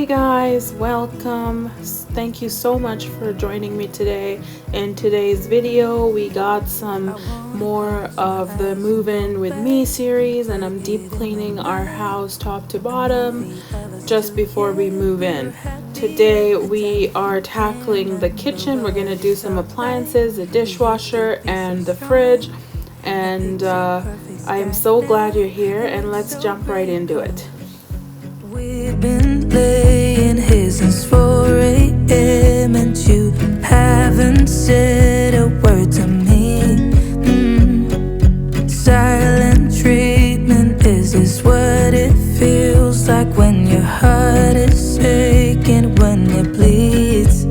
guys, welcome. Thank you so much for joining me today. In today's video we got some more of the Move In With Me series, and I'm deep cleaning our house top to bottom just before we move in. Today we are tackling the kitchen. We're going to do some appliances, the dishwasher and the fridge, and I am so glad you're here, and let's jump right into it. We've been laying here since 4 a.m. and you haven't said a word to me. Silent treatment, is this what it feels like when your heart is aching, when it bleeds?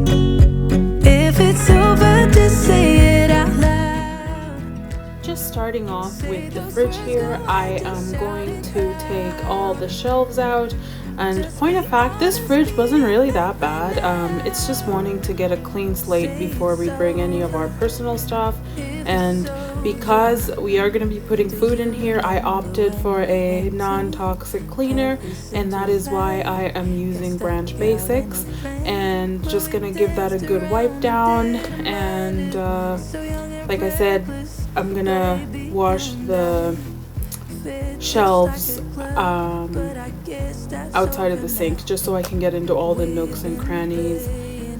If it's over, just say it out loud. Just starting off with the fridge here, I am going to take all the shelves out. And point of fact, this fridge wasn't really that bad. It's just wanting to get a clean slate before we bring any of our personal stuff. And because we are going to be putting food in here, I opted for a non-toxic cleaner, and that is why I am using Branch Basics. And just going to give that a good wipe down. And like I said, I'm going to wash the shelves outside of the sink, just so I can get into all the nooks and crannies in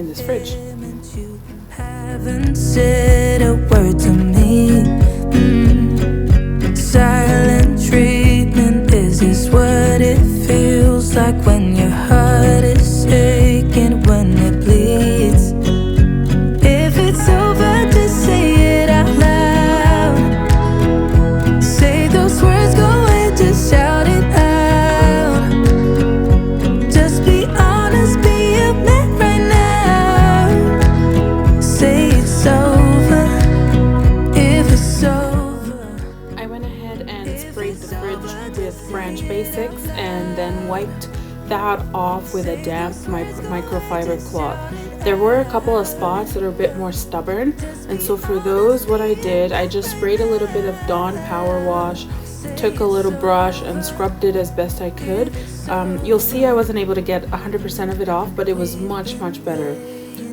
this fridge. Haven't said a word to me. Silent treatment, is this what it feels like when your heart is aching, when it bleeds? If it's over, just say it out loud. Say those words, go ahead, just shout it out. Just be honest, be a man right now. Say it's over, if it's over. I went ahead and sprayed the fridge with Branch Basics and then wiped that off with a damp microfiber cloth. There were a couple of spots that are a bit more stubborn, and so for those, what I did, I just sprayed a little bit of Dawn Power Wash, took a little brush and scrubbed it as best I could. You'll see I wasn't able to get 100% of it off, but it was much better.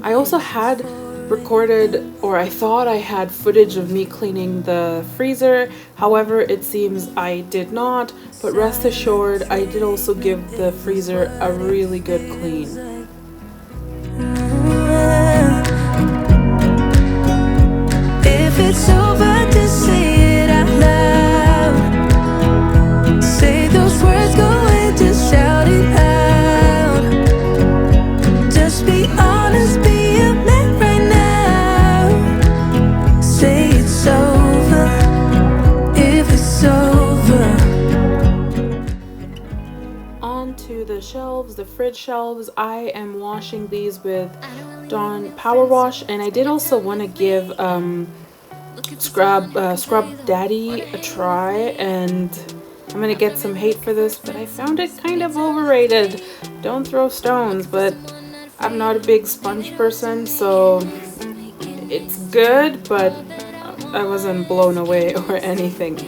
I also had recorded, or I thought I had footage of me cleaning the freezer. However, it seems I did not, but rest assured I did also give the freezer a really good clean. If it's over, just say it out loud. Say those words, go ahead, just shout it out. Just be honest, be a man right now. Say it's over, if it's over. On to the shelves, the fridge shelves. I am washing these with Dawn Power Wash, and I did also want to give Scrub Daddy a try, and I'm gonna get some hate for this, but I found it kind of overrated. Don't throw stones, but I'm not a big sponge person, so it's good, but I wasn't blown away or anything.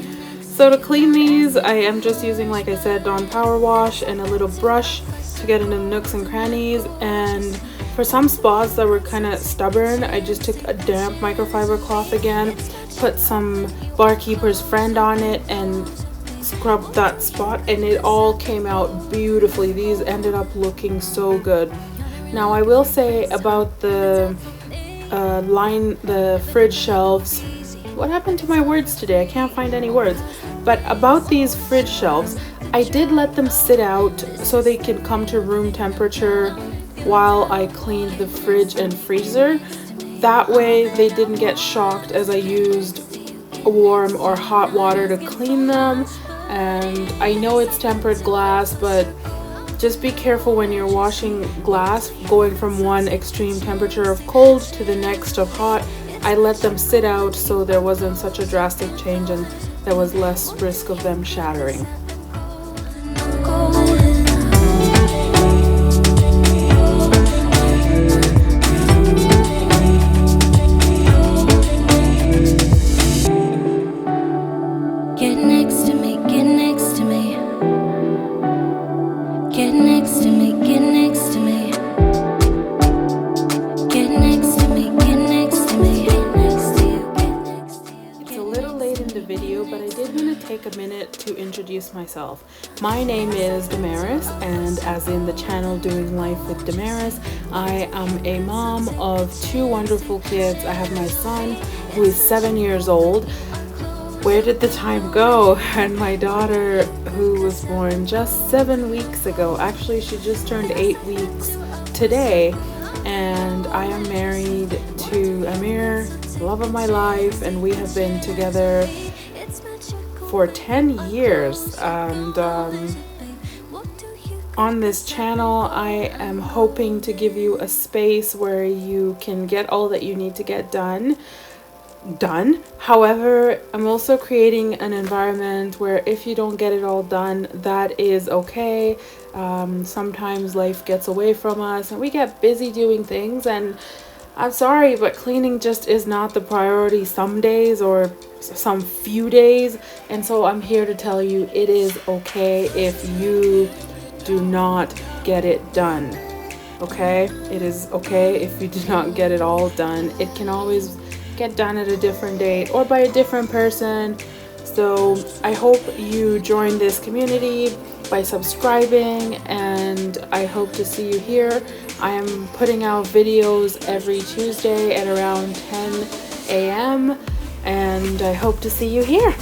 So to clean these, I am just using, like I said, Dawn Power Wash and a little brush to get into the nooks and crannies. And for some spots that were kind of stubborn, I just took a damp microfiber cloth again, put some Barkeeper's Friend on it and scrubbed that spot, and it all came out beautifully. These ended up looking so good. Now I will say about the the fridge shelves, what happened to my words today? I can't find any words. But about these fridge shelves, I did let them sit out so they could come to room temperature while I cleaned the fridge and freezer. That way they didn't get shocked as I used warm or hot water to clean them. And I know it's tempered glass, but just be careful when you're washing glass, going from one extreme temperature of cold to the next of hot. I let them sit out so there wasn't such a drastic change and there was less risk of them shattering. Get next to me, get next to me. Get to introduce myself. My name is Damaris, and as in the channel Doing Life with Damaris, I am a mom of 2 wonderful kids. I have my son who is 7 years old. Where did the time go? And my daughter who was born just 7 weeks ago. Actually, she just turned 8 weeks today. And I am married to Amir, love of my life, and we have been together for 10 years. And on this channel, I am hoping to give you a space where you can get all that you need to get done. However, I'm also creating an environment where if you don't get it all done, that is okay. Sometimes life gets away from us and we get busy doing things, and I'm sorry, but cleaning just is not the priority some days or some few days. And so I'm here to tell you it is okay if you do not get it done. Okay? It is okay if you do not get it all done. It can always get done at a different date or by a different person. So I hope you join this community by subscribing, and I hope to see you here. I am putting out videos every Tuesday at around 10 a.m. and I hope to see you here.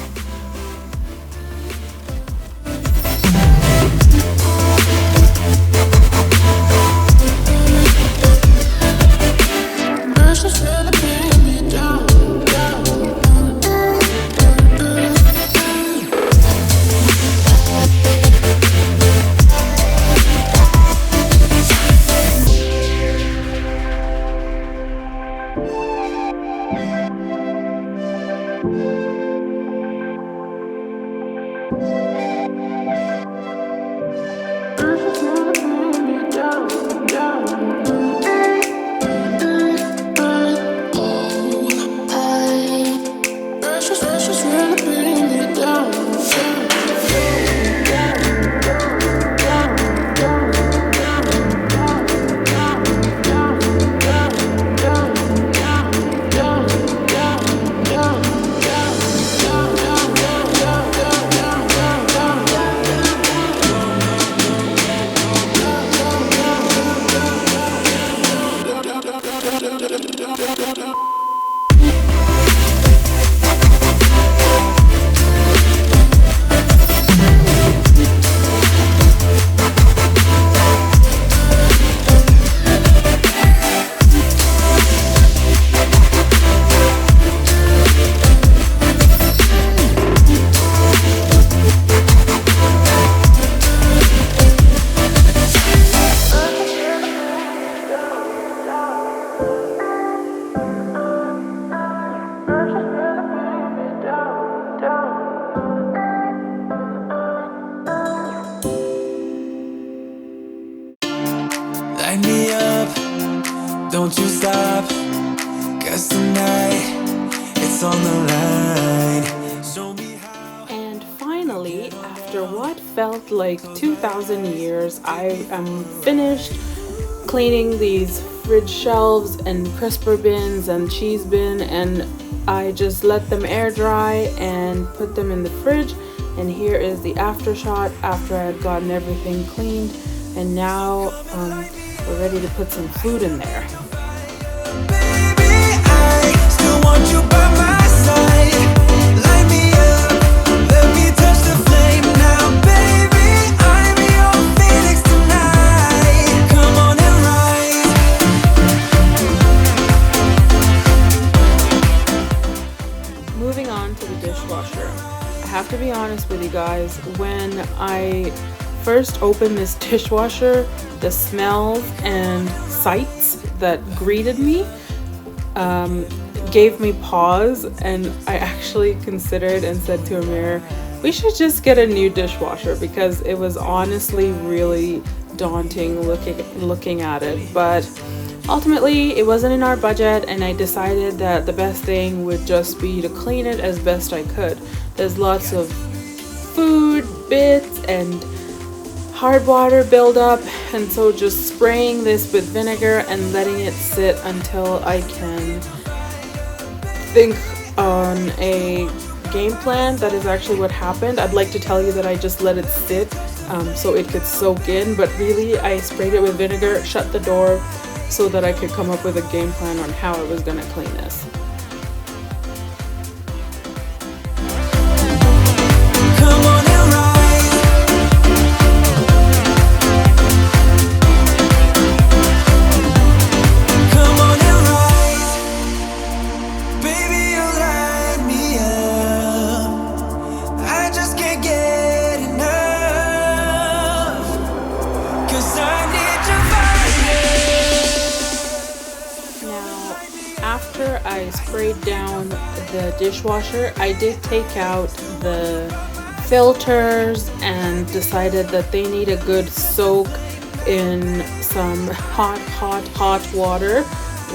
Light me up, don't you stop, 'cause tonight it's on the line. Show me how. And finally, after what felt like 2,000 years, I am finished cleaning these fridge shelves and crisper bins and cheese bin, and I just let them air dry and put them in the fridge. And here is the after shot after I had gotten everything cleaned, and now we're ready to put some food in there. Baby, I still want you by my side. Light me up, let me touch the flame now. Baby, I'm your phoenix tonight. Come on and rise. Moving on to the dishwasher. I have to be honest with you guys, when I first opened this dishwasher, the smells and sights that greeted me gave me pause, and I actually considered and said to Amir, we should just get a new dishwasher, because it was honestly really daunting looking at it. But ultimately it wasn't in our budget, and I decided that the best thing would just be to clean it as best I could. There's lots of food bits and hard water buildup, and so just spraying this with vinegar and letting it sit until I can think on a game plan. That is actually what happened. I'd like to tell you that I just let it sit so it could soak in, but really I sprayed it with vinegar, shut the door so that I could come up with a game plan on how I was going to clean this. After I sprayed down the dishwasher, I did take out the filters and decided that they need a good soak in some hot water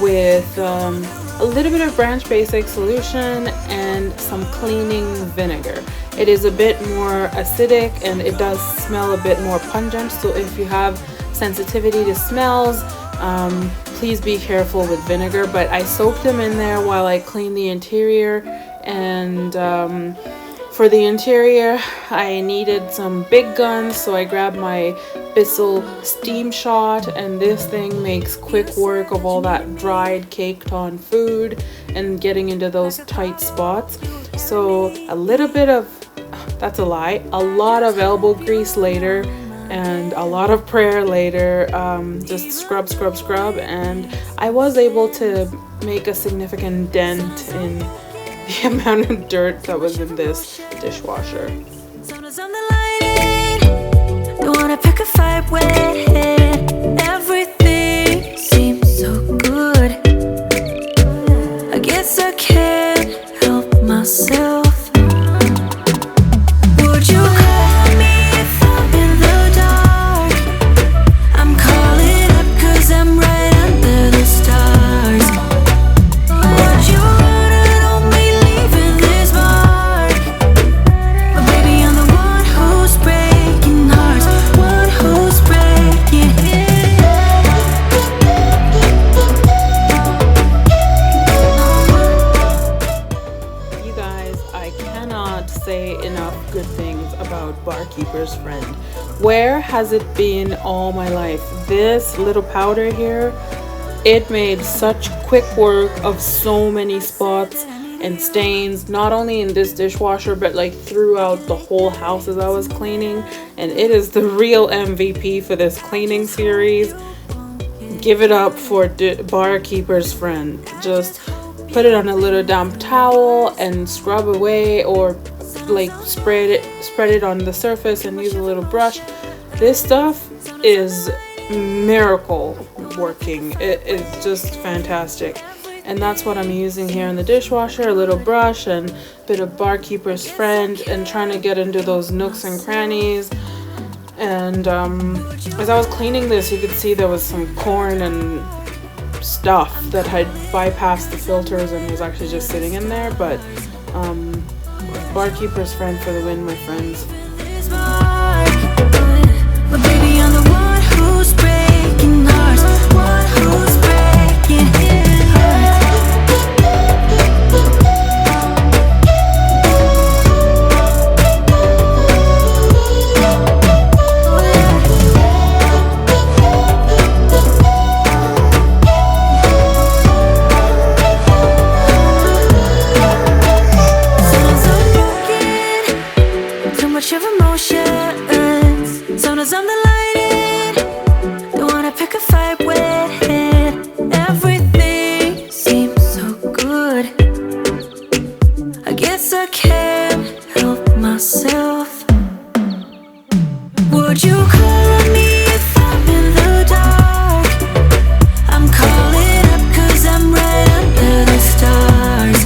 with a little bit of Branch Basic solution and some cleaning vinegar. It is a bit more acidic and it does smell a bit more pungent, so if you have sensitivity to smells, please be careful with vinegar. But I soaked them in there while I cleaned the interior, and for the interior I needed some big guns, so I grabbed my Bissell steam shot, and this thing makes quick work of all that dried caked on food and getting into those tight spots. So a little bit of, that's a lie, a lot of elbow grease later and a lot of prayer later, just scrub, and I was able to make a significant dent in the amount of dirt that was in this dishwasher. Don't wanna pick a fight when everything seems so good. I guess I can't help myself. Would you call me if I'm in the dark? I'm calling up 'cause I'm right under the stars. Would you wanna know me leaving this mark? But baby, I'm the one who's breaking hearts, one who's breaking it. You guys, I cannot say enough good things about Barkeeper's Friend. Where has it been all my life? This little powder here, it made such quick work of so many spots and stains, not only in this dishwasher but like throughout the whole house as I was cleaning, and it is the real MVP for this cleaning series. Give it up for Barkeeper's Friend. Just put it on a little damp towel and scrub away, or like spread it on the surface and use a little brush. This stuff is miracle working. It is just fantastic, and that's what I'm using here in the dishwasher. A little brush and a bit of Barkeeper's Friend, and trying to get into those nooks and crannies. And as I was cleaning this, you could see there was some corn and stuff that had bypassed the filters and was actually just sitting in there. But Barkeeper's Friend for the win, my friends. But baby, I'm the one who's breaking hearts, one who's breaking too much of emotions. Sometimes I'm the lighting. Don't wanna pick a fight when everything seems so good. I guess I can't help myself. Would you call me if I'm in the dark? I'm calling up 'cause I'm right under the stars.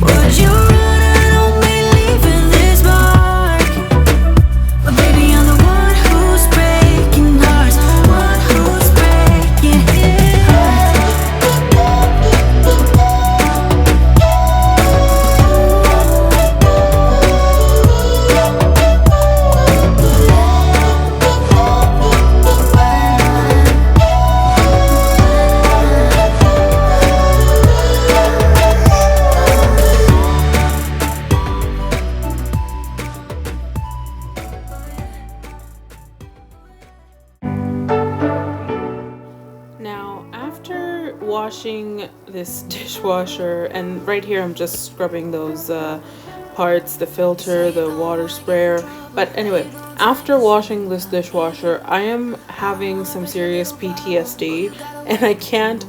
Would you wanna know me leaving this mark? But baby, I'm the one who's breaking hearts, one who's breaking hearts. washing this dishwasher, and right here I'm just scrubbing those parts, the filter, the water sprayer. But anyway, after washing this dishwasher, I am having some serious PTSD, and I can't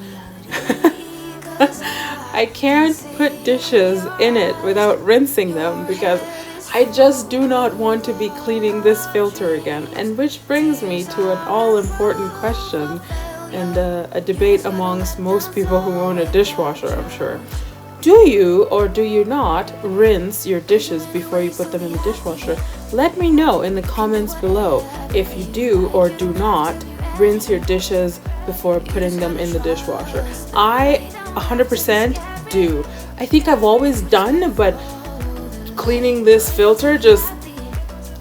I can't put dishes in it without rinsing them because I just do not want to be cleaning this filter again. And which brings me to an all-important question and a debate amongst most people who own a dishwasher, I'm sure. Do you or do you not rinse your dishes before you put them in the dishwasher? Let me know in the comments below if you do or do not rinse your dishes before putting them in the dishwasher. I 100% do. I think I've always done, but cleaning this filter just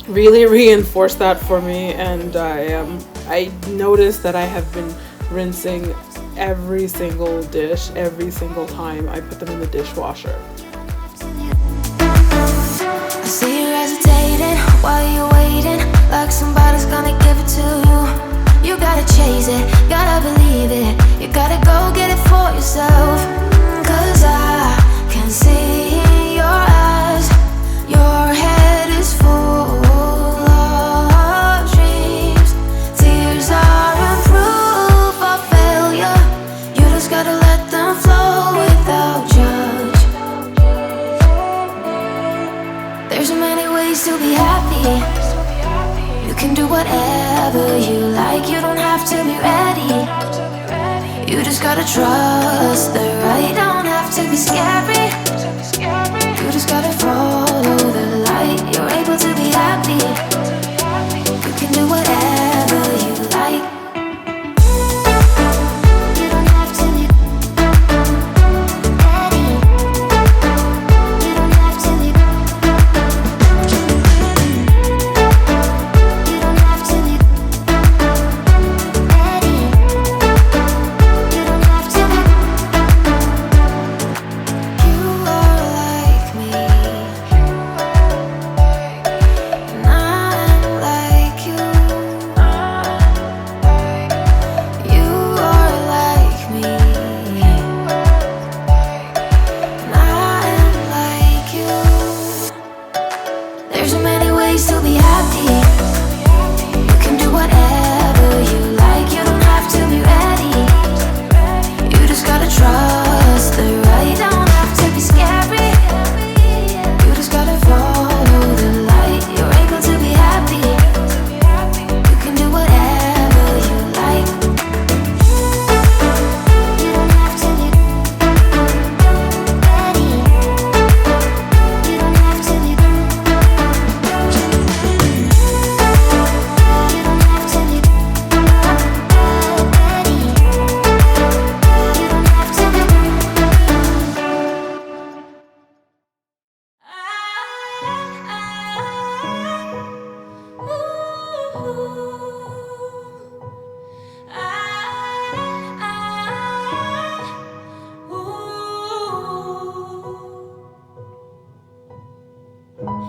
really reinforced that for me, and I noticed that I have been rinsing every single dish every single time I put them in the dishwasher. I see you hesitating while you're waiting, like somebody's gonna give it to you. You gotta chase it, gotta believe it. You gotta go get it for yourself. 'Cause I can see in your eyes, your head is full of dreams. Tears are proof of failure. You just gotta let them flow without judge. There's so many ways to be happy. You can do whatever you like. You don't have to be ready. You just gotta trust the right. Don't have to be scary. You just gotta follow the light. You're able to be happy. You can do whatever you like. You don't have to be ready. You don't have to be. You don't have to be ready. You don't have to be. You are like me, and I'm like you. You are like me, and I'm like you. There's so many ways to be happy. You can do whatever you like. You don't have to be ready. You just gotta trust the right. Don't have to be scary. You just gotta follow the light. You're able to be happy. You can do whatever you like. You don't have to be ready. You don't have to be. You don't have to be ready. You don't have to be.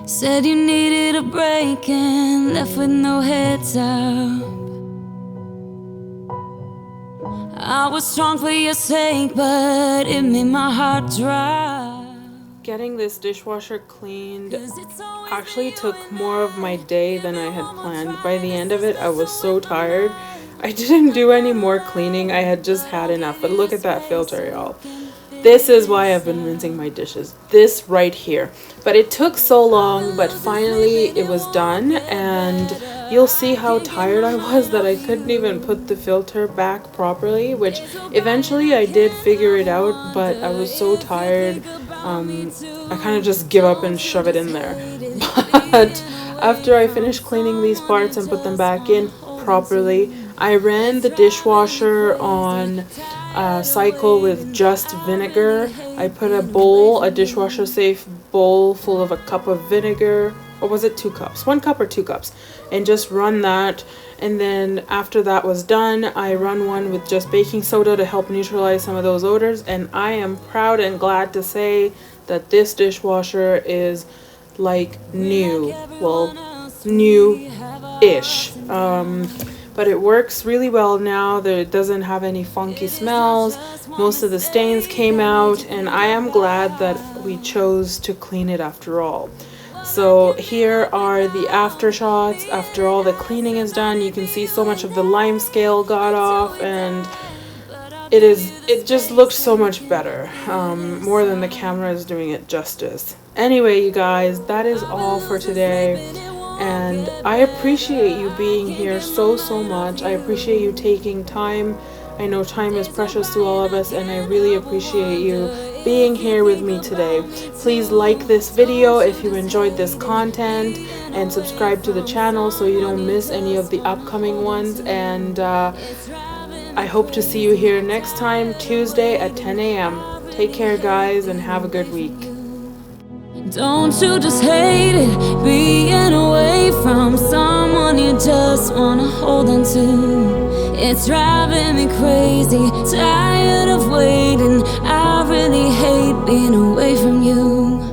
Said you needed a break and left with no heads up. I was strong for your sake, but it made my heart drop. Getting this dishwasher cleaned actually took more of my day than I had planned. By the end of it, I was so tired. I didn't do any more cleaning. I had just had enough. But look at that filter, y'all. This is why I've been rinsing my dishes. This right here. But it took so long, but finally it was done, and you'll see how tired I was that I couldn't even put the filter back properly, which eventually I did figure it out, but I was so tired. I kind of just give up and shove it in there. But after I finished cleaning these parts and put them back in properly, I ran the dishwasher on a cycle with just vinegar. I put a dishwasher safe bowl full of a cup of vinegar, or was it 2 cups? 1 cup or 2 cups, and just run that. And then after that was done, I run one with just baking soda to help neutralize some of those odors. And I am proud and glad to say that this dishwasher is like new. Well, new-ish. but it works really well now. That it doesn't have any funky smells. Most of the stains came out, and I am glad that we chose to clean it after all. So here are the after shots after all the cleaning is done. You can see so much of the lime scale got off, and it just looked so much better, more than the camera is doing it justice. Anyway, you guys, that is all for today, and I appreciate you being here so much. I appreciate you taking time. I know time is precious to all of us, and I really appreciate you being here with me today. Please like this video if you enjoyed this content, and subscribe to the channel so you don't miss any of the upcoming ones. And I hope to see you here next time, Tuesday at 10 a.m. Take care, guys, and have a good week. Don't you just hate it, being away from someone you just wanna hold on to? It's driving me crazy, tired of waiting. I really hate being away from you.